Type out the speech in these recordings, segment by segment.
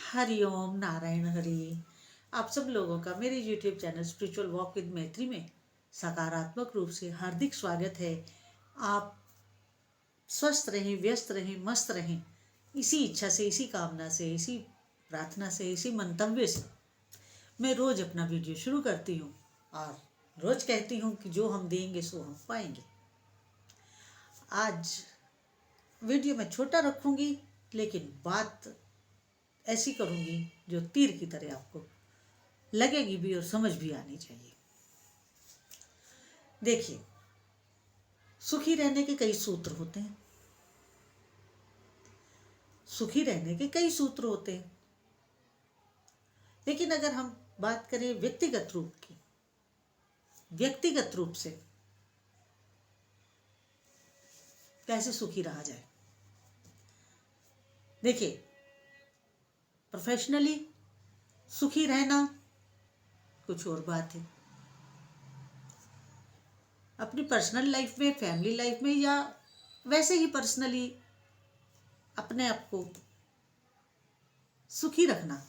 हरिओम नारायण हरि। आप सब लोगों का मेरे YouTube channel spiritual walk with मैत्री में सकारात्मक रूप से हार्दिक स्वागत है। आप स्वस्थ रहें, व्यस्त रहें, मस्त रहें, इसी इच्छा से, इसी कामना से, इसी प्रार्थना से, इसी मंतव्य से मैं रोज अपना वीडियो शुरू करती हूँ और रोज कहती हूँ कि जो हम देंगे सो हम पाएंगे। आज वीडियो मैं छोटा रखूंगी, लेकिन बात ऐसी करूंगी जो तीर की तरह आपको लगेगी भी और समझ भी आनी चाहिए। देखिए, सुखी रहने के कई सूत्र होते हैं। सुखी रहने के कई सूत्र होते हैं, लेकिन अगर हम बात करें व्यक्तिगत रूप की, व्यक्तिगत रूप से कैसे सुखी रहा जाए। देखिए, प्रोफेशनली सुखी रहना कुछ और बात है। अपनी पर्सनल लाइफ में, फैमिली लाइफ में, या वैसे ही पर्सनली अपने आप को सुखी रखना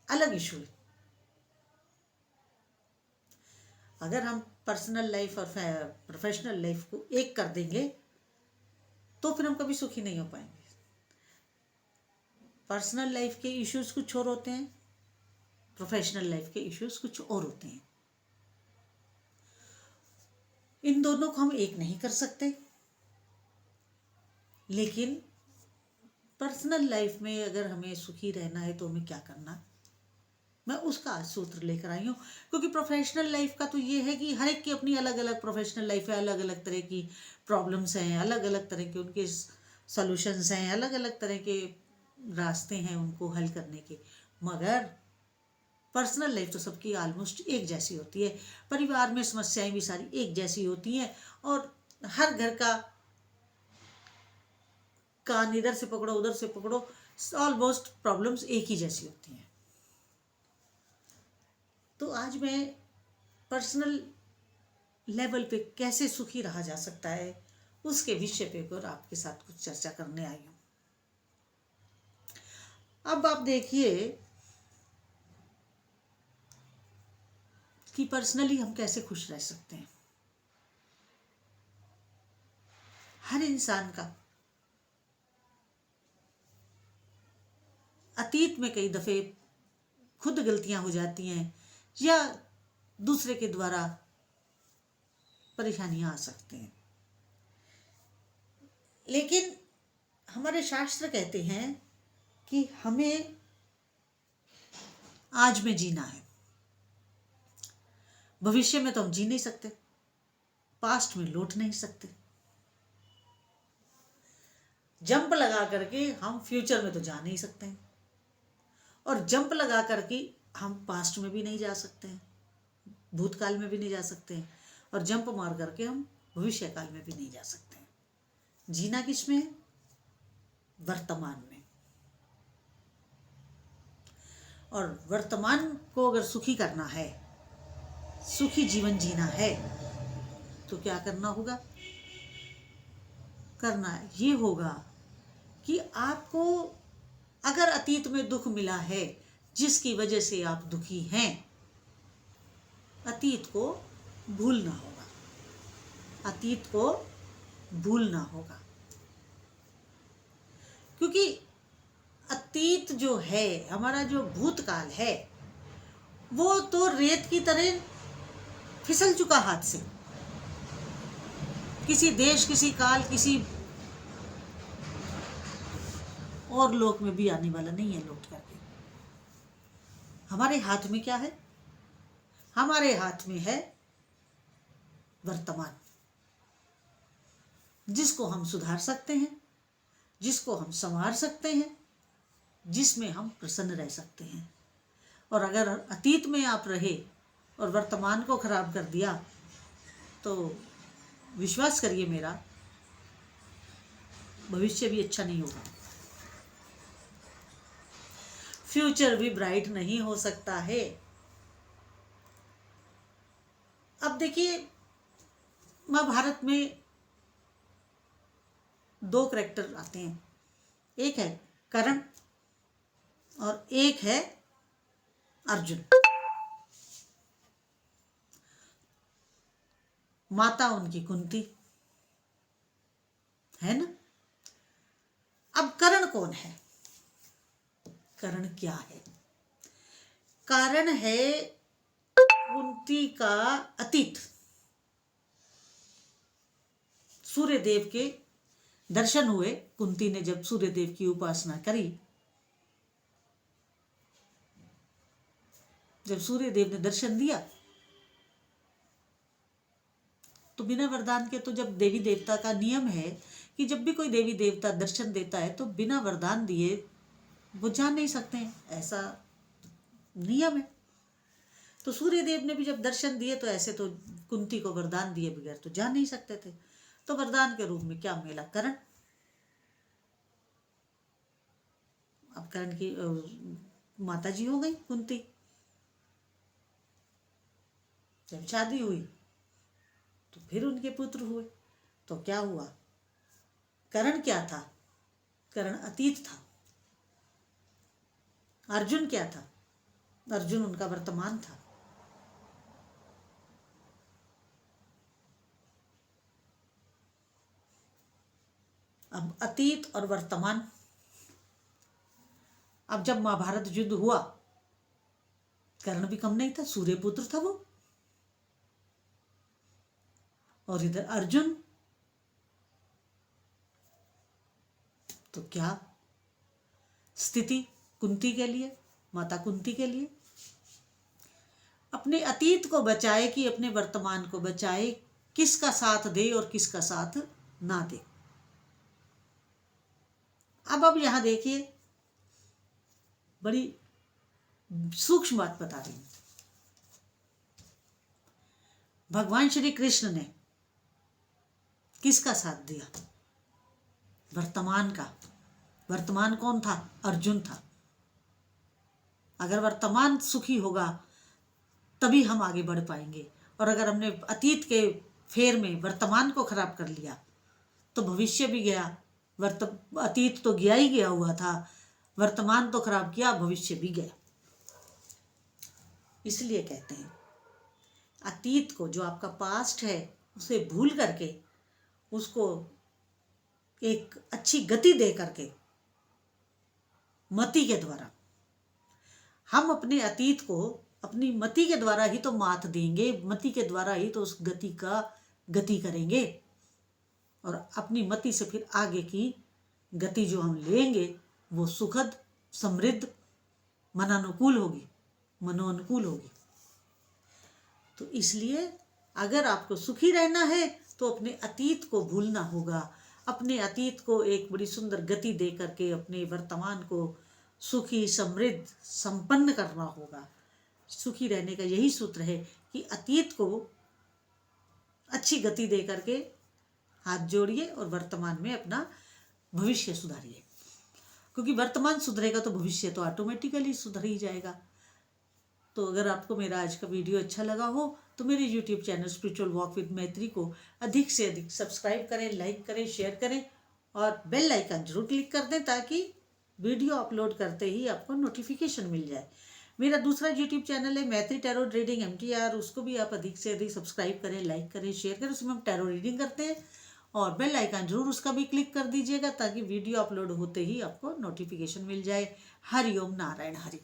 अलग इशू है। अगर हम पर्सनल लाइफ और प्रोफेशनल लाइफ को एक कर देंगे तो फिर हम कभी सुखी नहीं हो पाएंगे। पर्सनल लाइफ के इश्यूज कुछ और होते हैं, प्रोफेशनल लाइफ के इश्यूज कुछ और होते हैं। इन दोनों को हम एक नहीं कर सकते, लेकिन पर्सनल लाइफ में अगर हमें सुखी रहना है तो हमें क्या करना, मैं उसका आज सूत्र लेकर आई हूँ। क्योंकि प्रोफेशनल लाइफ का तो ये है कि हर एक की अपनी अलग अलग प्रोफेशनल लाइफ है, अलग अलग तरह की प्रॉब्लम्स हैं, अलग अलग तरह के उनके सॉल्यूशंस हैं, अलग अलग तरह के रास्ते हैं उनको हल करने के। मगर पर्सनल लाइफ तो सबकी ऑलमोस्ट एक जैसी होती है। परिवार में समस्याएं भी सारी एक जैसी होती हैं और हर घर का कान इधर से पकड़ो उधर से पकड़ो, ऑलमोस्ट प्रॉब्लम्स एक ही जैसी होती हैं। तो आज मैं पर्सनल लेवल पे कैसे सुखी रहा जा सकता है उसके विषय पे और आपके साथ कुछ चर्चा करने आई हूँ। अब आप देखिए कि पर्सनली हम कैसे खुश रह सकते हैं। हर इंसान का अतीत में कई दफे खुद गलतियां हो जाती हैं या दूसरे के द्वारा परेशानियां आ सकती हैं, लेकिन हमारे शास्त्र कहते हैं कि हमें आज में जीना है। भविष्य में तो हम जी नहीं सकते, पास्ट में लौट नहीं सकते। जंप लगा करके हम फ्यूचर में तो जा नहीं सकते हैं, और जंप लगा करके हम पास्ट में भी नहीं जा सकते हैं, भूतकाल में भी नहीं जा सकते हैं, और जंप मार करके हम भविष्य काल में भी नहीं जा सकते हैं। जीना किस में है? वर्तमान में। और वर्तमान को अगर सुखी करना है, सुखी जीवन जीना है, तो क्या करना होगा? करना ये होगा कि आपको अगर अतीत में दुख मिला है जिसकी वजह से आप दुखी हैं, अतीत को भूलना होगा। अतीत को भूलना होगा, क्योंकि अतीत जो है, हमारा जो भूतकाल है, वो तो रेत की तरह फिसल चुका हाथ से। किसी देश, किसी काल, किसी और लोक में भी आने वाला नहीं है लौट करके। हमारे हाथ में क्या है? हमारे हाथ में है वर्तमान, जिसको हम सुधार सकते हैं, जिसको हम संवार सकते हैं, जिसमें हम प्रसन्न रह सकते हैं। और अगर अतीत में आप रहे और वर्तमान को खराब कर दिया तो विश्वास करिए मेरा, भविष्य भी अच्छा नहीं होगा, फ्यूचर भी ब्राइट नहीं हो सकता है। अब देखिए, महाभारत में दो कैरेक्टर आते हैं। एक है कर्ण एक है अर्जुन, माता उनकी कुंती, है ना। अब करण कौन है? करण क्या है? कारण है कुंती का अतीत। सूर्य देव के दर्शन हुए, कुंती ने जब सूर्य देव की उपासना करी, जब सूर्य देव ने दर्शन दिया, तो बिना वरदान के, तो जब देवी देवता का नियम है कि जब भी कोई देवी देवता दर्शन देता है तो बिना वरदान दिए वो जा नहीं सकते हैं, ऐसा नियम है। तो सूर्य देव ने भी जब दर्शन दिए तो ऐसे तो कुंती को वरदान दिए बगैर तो जा नहीं सकते थे। तो वरदान के रूप में क्या मिला? करण। अब करण की माता जी हो गई कुंती। जब शादी हुई तो फिर उनके पुत्र हुए। तो क्या हुआ? करण क्या था? करण अतीत था। अर्जुन क्या था? अर्जुन उनका वर्तमान था। अब अतीत और वर्तमान। अब जब महाभारत युद्ध हुआ, कर्ण भी कम नहीं था, सूर्य पुत्र था वो, और इधर अर्जुन। तो क्या स्थिति कुंती के लिए, माता कुंती के लिए? अपने अतीत को बचाए कि अपने वर्तमान को बचाए, किसका साथ दे और किसका साथ ना दे। अब यहां देखिए, बड़ी सूक्ष्म बात बता रही हूं। भगवान श्री कृष्ण ने किसका साथ दिया? वर्तमान का। वर्तमान कौन था? अर्जुन था। अगर वर्तमान सुखी होगा तभी हम आगे बढ़ पाएंगे, और अगर हमने अतीत के फेर में वर्तमान को खराब कर लिया तो भविष्य भी गया। अतीत तो गया ही गया हुआ था, वर्तमान तो खराब किया, भविष्य भी गया। इसलिए कहते हैं अतीत को, जो आपका पास्ट है, उसे भूल करके उसको एक अच्छी गति दे करके, मति के द्वारा हम अपने अतीत को अपनी मति के द्वारा ही तो मात देंगे, मति के द्वारा ही तो उस गति का गति करेंगे, और अपनी मति से फिर आगे की गति जो हम लेंगे वो सुखद, समृद्ध, मनानुकूल होगी, मनोअनुकूल होगी। तो इसलिए अगर आपको सुखी रहना है तो अपने अतीत को भूलना होगा, अपने अतीत को एक बड़ी सुंदर गति दे करके अपने वर्तमान को सुखी, समृद्ध, संपन्न करना होगा। सुखी रहने का यही सूत्र है कि अतीत को अच्छी गति दे करके हाथ जोड़िए और वर्तमान में अपना भविष्य सुधारिए, क्योंकि वर्तमान सुधरेगा तो भविष्य तो ऑटोमेटिकली सुधर ही जाएगा। तो अगर आपको मेरा आज का वीडियो अच्छा लगा हो तो मेरे YouTube channel spiritual walk with मैत्री को अधिक से अधिक सब्सक्राइब करें, लाइक करें, शेयर करें और बेल आइकन जरूर क्लिक कर दें ताकि वीडियो अपलोड करते ही आपको नोटिफिकेशन मिल जाए। मेरा दूसरा YouTube चैनल है मैत्री टैरो रीडिंग MTR, उसको भी आप अधिक से अधिक सब्सक्राइब करें, लाइक करें, शेयर करें। उसमें हम टैरो रीडिंग करते हैं, और बेल आइकन जरूर उसका भी क्लिक कर दीजिएगा ताकि वीडियो अपलोड होते ही आपको नोटिफिकेशन मिल जाए। हरि ओम नारायण हरि।